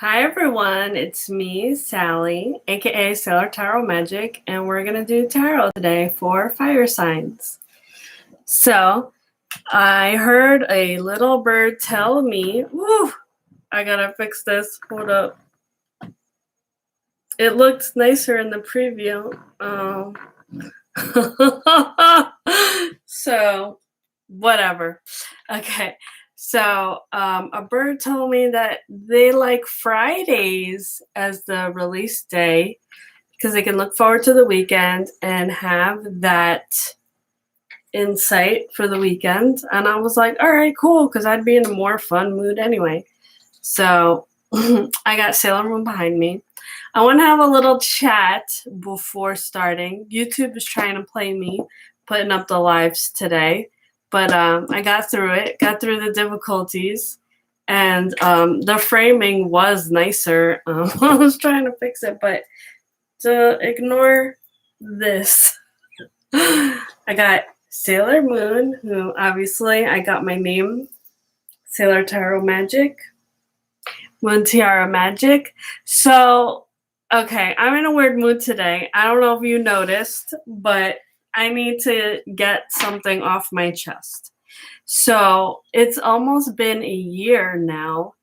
Hi everyone, it's me, Sally, aka Sailor Tarot Magic, and we're gonna do tarot today for fire signs. So, I heard a little bird tell me, woo, I gotta fix this, hold up. It looked nicer in the preview. So, whatever. Okay. So, a bird told me that they like Fridays as the release day because they can look forward to the weekend and have that insight for the weekend. And I was like, all right, cool, because I'd be in a more fun mood anyway. So, I got Sailor Moon behind me. I want to have a little chat before starting. YouTube is trying to play me, putting up the lives today. But I got through it, got through the difficulties, and the framing was nicer. I was trying to fix it, but to ignore this, I got Sailor Moon, who obviously I got my name, Sailor Tarot Magic, Moon Tiara Magic. So, okay, I'm in a weird mood today. I don't know if you noticed, but I need to get something off my chest. So it's almost been a year now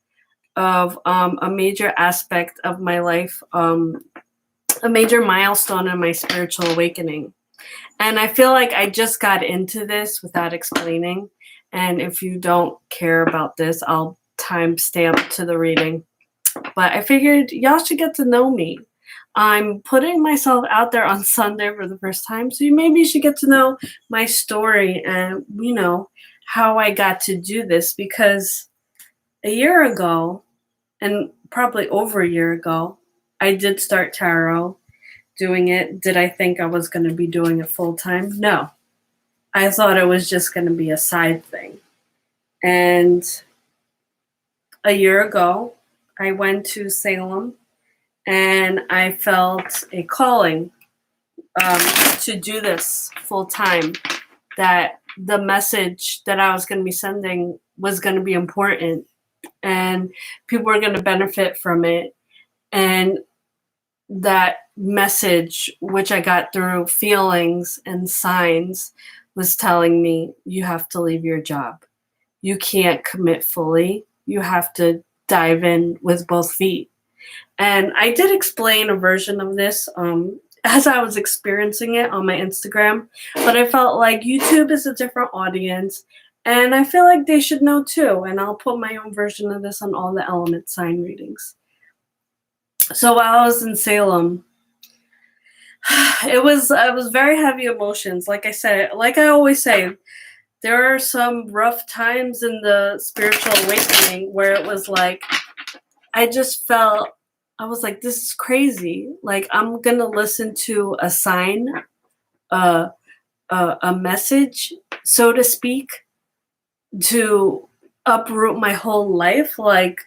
of a major aspect of my life, a major milestone in my spiritual awakening. And I feel like I just got into this without explaining. And if you don't care about this, I'll timestamp to the reading. But I figured y'all should get to know me. I'm putting myself out there on Sunday for the first time, so maybe you should get to know my story and, how I got to do this, because a year ago, and probably over a year ago, I did start tarot, doing it. Did I think I was going to be doing it full time? No. I thought it was just going to be a side thing. And a year ago, I went to Salem and I felt a calling to do this full time, that the message that I was going to be sending was going to be important and people were going to benefit from it. And that message, which I got through feelings and signs, was telling me, you have to leave your job. You can't commit fully. You have to dive in with both feet. And I did explain a version of this as I was experiencing it on my Instagram, but I felt like YouTube is a different audience, and I feel like they should know too, and I'll put my own version of this on all the element sign readings. So while I was in Salem, it was very heavy emotions. Like I said, like I always say, there are some rough times in the spiritual awakening where it was like, I just felt, I was like, this is crazy. Like, I'm going to listen to a sign, a message, so to speak, to uproot my whole life. Like,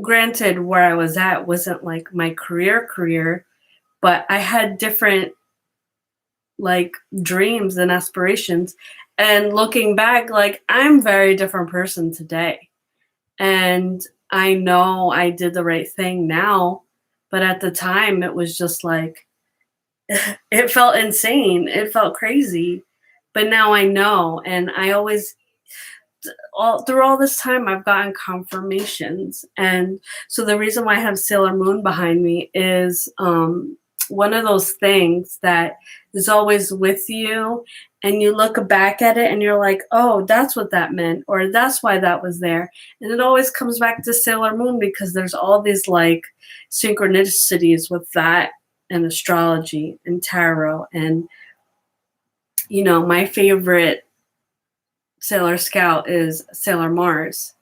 granted, where I was at wasn't like my career, but I had different like dreams and aspirations. And looking back, like, I'm a very different person today. And I know I did the right thing now, but at the time it was just like, it felt insane. It felt crazy. But now I know, and I always, through all this time, I've gotten confirmations. And so the reason why I have Sailor Moon behind me is one of those things that is always with you, and you look back at it and you're like, oh, that's what that meant, or that's why that was there. And it always comes back to Sailor Moon because there's all these like synchronicities with that and astrology and tarot. And, my favorite Sailor Scout is Sailor Mars,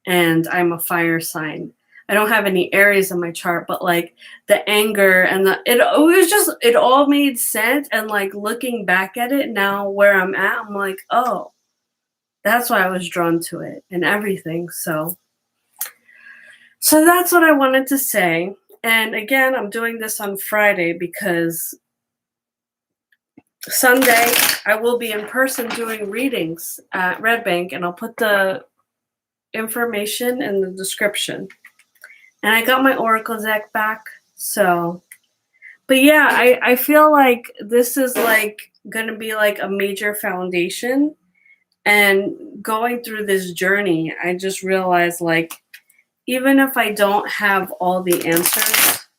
and I'm a fire sign. I don't have any Aries in my chart, but like the anger and it all made sense. And like looking back at it now where I'm at, I'm like, oh, that's why I was drawn to it and everything. So that's what I wanted to say. And again, I'm doing this on Friday because Sunday I will be in person doing readings at Red Bank, and I'll put the information in the description. And I got my Oracle deck back. So, but yeah, I feel like this is like going to be like a major foundation. And going through this journey, I just realized like, even if I don't have all the answers,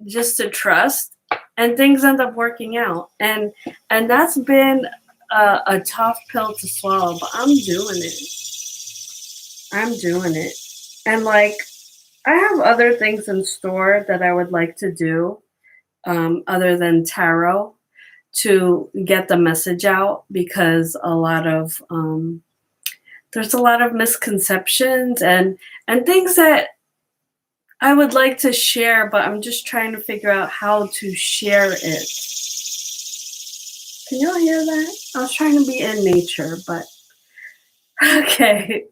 just to trust, and things end up working out. And that's been a tough pill to swallow, but I'm doing it. I'm doing it. And like, I have other things in store that I would like to do, other than tarot, to get the message out, because there's a lot of misconceptions and things that I would like to share, but I'm just trying to figure out how to share it. Can y'all hear that? I was trying to be in nature, but okay.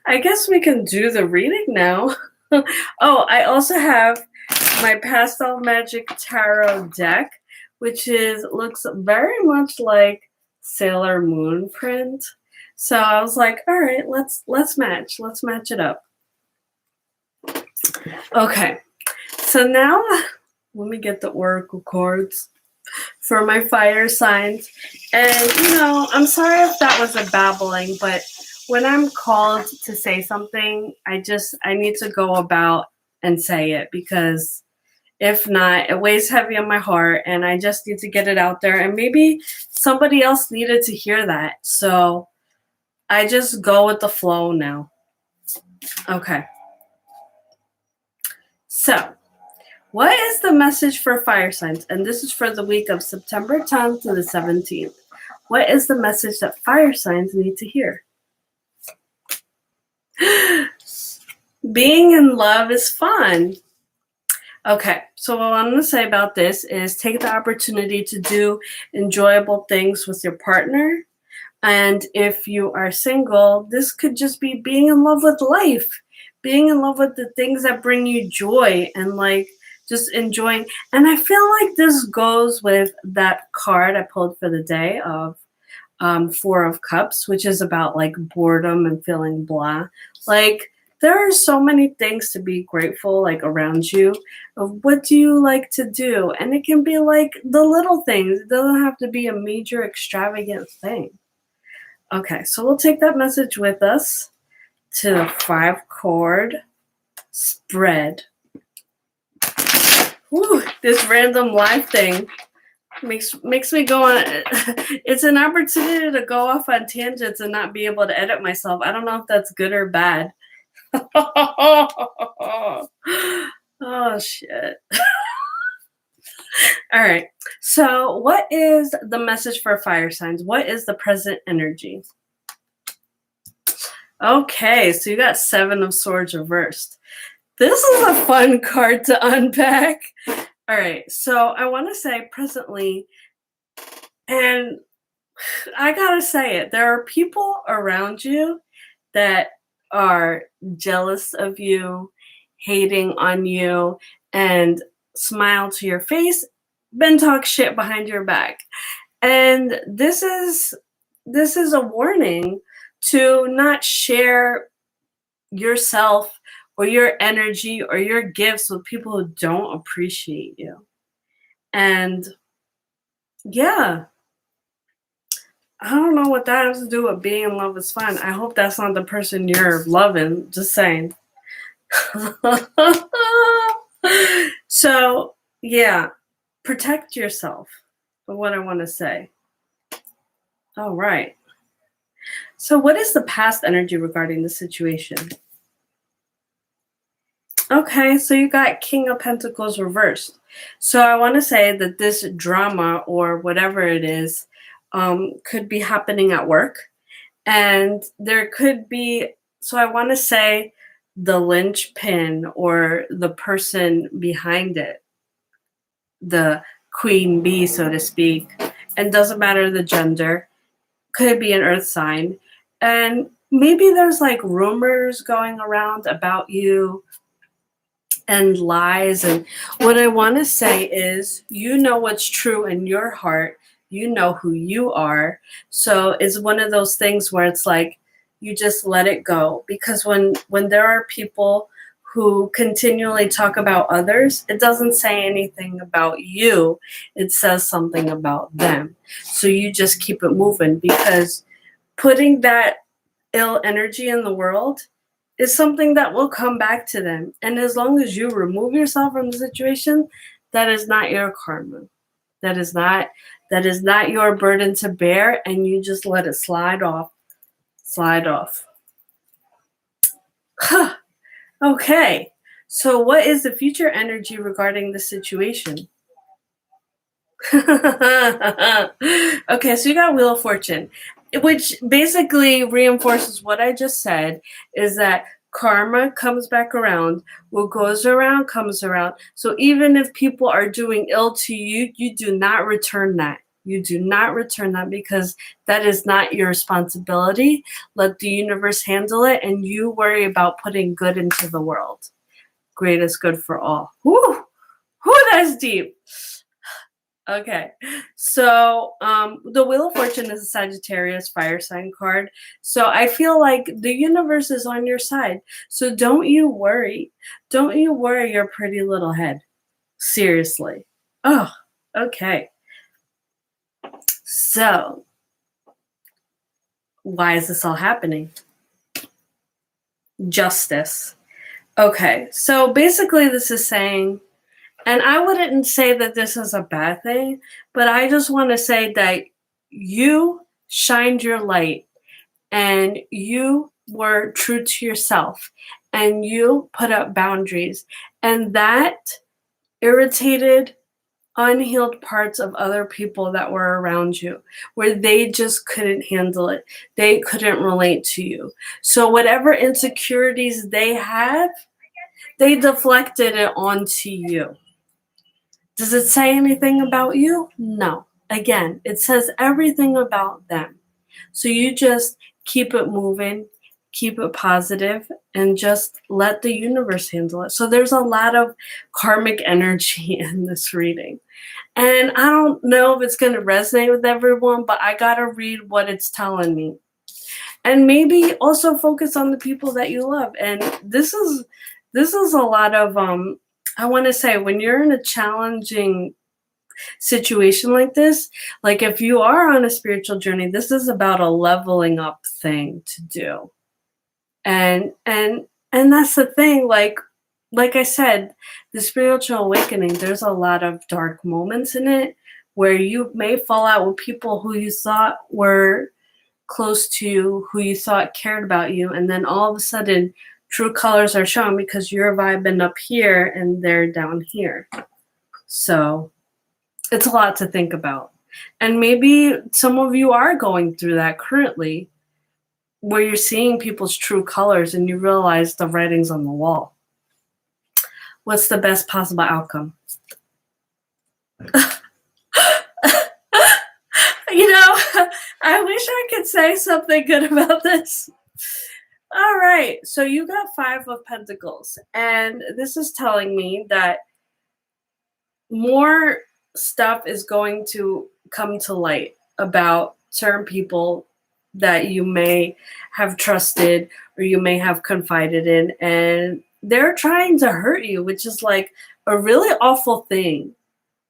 I guess we can do the reading now. Oh, I also have my Pastel Magic Tarot deck, which looks very much like Sailor Moon print. So I was like, all right, let's match. Let's match it up. Okay. So now let me get the oracle cards for my fire signs. And I'm sorry if that was a babbling, but when I'm called to say something, I need to go about and say it, because if not, it weighs heavy on my heart and I just need to get it out there. And maybe somebody else needed to hear that. So I just go with the flow now. Okay. So, what is the message for fire signs? And this is for the week of September 10th to the 17th. What is the message that fire signs need to hear? Being in love is fun. Okay, so what I'm going to say about this is take the opportunity to do enjoyable things with your partner. And if you are single, this could just be being in love with life, being in love with the things that bring you joy, and like just enjoying. And I feel like this goes with that card I pulled for the day of Four of Cups, which is about like boredom and feeling blah. Like, there are so many things to be grateful like around you. Of what do you like to do? And it can be like the little things. It doesn't have to be a major extravagant thing. Okay, so we'll take that message with us to the 5-card spread. Whew, this random live thing makes me go on. It's an opportunity to go off on tangents and not be able to edit myself. I don't know if that's good or bad. Oh, shit. All right. So what is the message for fire signs? What is the present energy? Okay, so you got 7 of Swords reversed. This is a fun card to unpack. All right, so I want to say presently, and I gotta say it, there are people around you that are jealous of you, hating on you, and smile to your face, then talk shit behind your back. And this is a warning to not share yourself or your energy or your gifts with people who don't appreciate you. And yeah, I don't know what that has to do with being in love is fun. I hope that's not the person you're loving. Just saying. So, yeah, protect yourself for what I want to say. All right. So what is the past energy regarding the situation? Okay, so you got King of Pentacles reversed. So I want to say that this drama or whatever it is could be happening at work. And there could be, so I want to say the linchpin or the person behind it, the queen bee, so to speak, and doesn't matter the gender, could be an earth sign. And maybe there's like rumors going around about you and lies. And what I want to say is, you know what's true in your heart. You know who you are. So it's one of those things where it's like, you just let it go. Because when there are people who continually talk about others, it doesn't say anything about you. It says something about them. So you just keep it moving, because putting that ill energy in the world is something that will come back to them. And as long as you remove yourself from the situation, that is not your karma. That is not your burden to bear, and you just let it slide off. Slide off. Okay. So what is the future energy regarding the situation? Okay, so you got Wheel of Fortune, which basically reinforces what I just said, is that karma comes back around. What goes around comes around. So even if people are doing ill to you, you do not return that. You do not return that, because that is not your responsibility. Let the universe handle it, and you worry about putting good into the world. Greatest good for all. Whew, that's deep. Okay, so the Wheel of Fortune is a Sagittarius fire sign card. So I feel like the universe is on your side. So don't you worry. Don't you worry your pretty little head. Seriously. Oh, okay. So why is this all happening? Justice. Okay, so basically this is saying, and I wouldn't say that this is a bad thing, but I just want to say that you shined your light, and you were true to yourself, and you put up boundaries, and that irritated unhealed parts of other people that were around you, where they just couldn't handle it. They couldn't relate to you. So whatever insecurities they had, they deflected it onto you. Does it say anything about you? No. Again, it says everything about them. So you just keep it moving, keep it positive, and just let the universe handle it. So there's a lot of karmic energy in this reading. And I don't know if it's going to resonate with everyone, but I got to read what it's telling me. And maybe also focus on the people that you love. And this is a lot of I want to say, when you're in a challenging situation like this, like if you are on a spiritual journey, this is about a leveling up thing to do. And that's the thing, like I said, the spiritual awakening, there's a lot of dark moments in it where you may fall out with people who you thought were close to you, who you thought cared about you, and then all of a sudden true colors are shown because you're vibing up here and they're down here. So it's a lot to think about. And maybe some of you are going through that currently, where you're seeing people's true colors and you realize the writing's on the wall. What's the best possible outcome? You know, I wish I could say something good about this. All right, so you got 5 of Pentacles, and this is telling me that more stuff is going to come to light about certain people that you may have trusted or you may have confided in, and they're trying to hurt you, which is like a really awful thing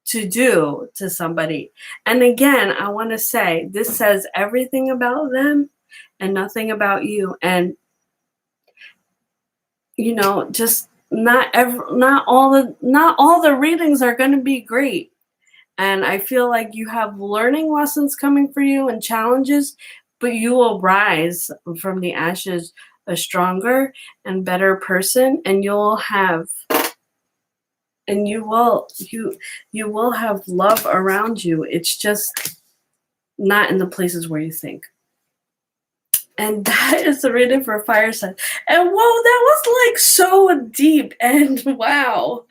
to do to somebody. And again, I want to say, this says everything about them and nothing about you. And you know, just not all the readings are going to be great. And I feel like you have learning lessons coming for you and challenges, but you will rise from the ashes a stronger and better person, and you will have love around you. It's just not in the places where you think. And that is the reading for fire sign. And whoa, that was like so deep, and wow.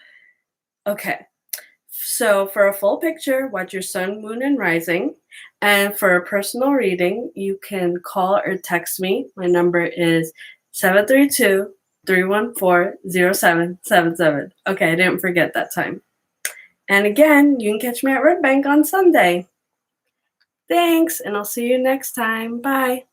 Okay. So for a full picture, watch your sun, moon, and rising. And for a personal reading, you can call or text me. My number is 732-314-0777. Okay, I didn't forget that time. And again, you can catch me at Red Bank on Sunday. Thanks, and I'll see you next time. Bye.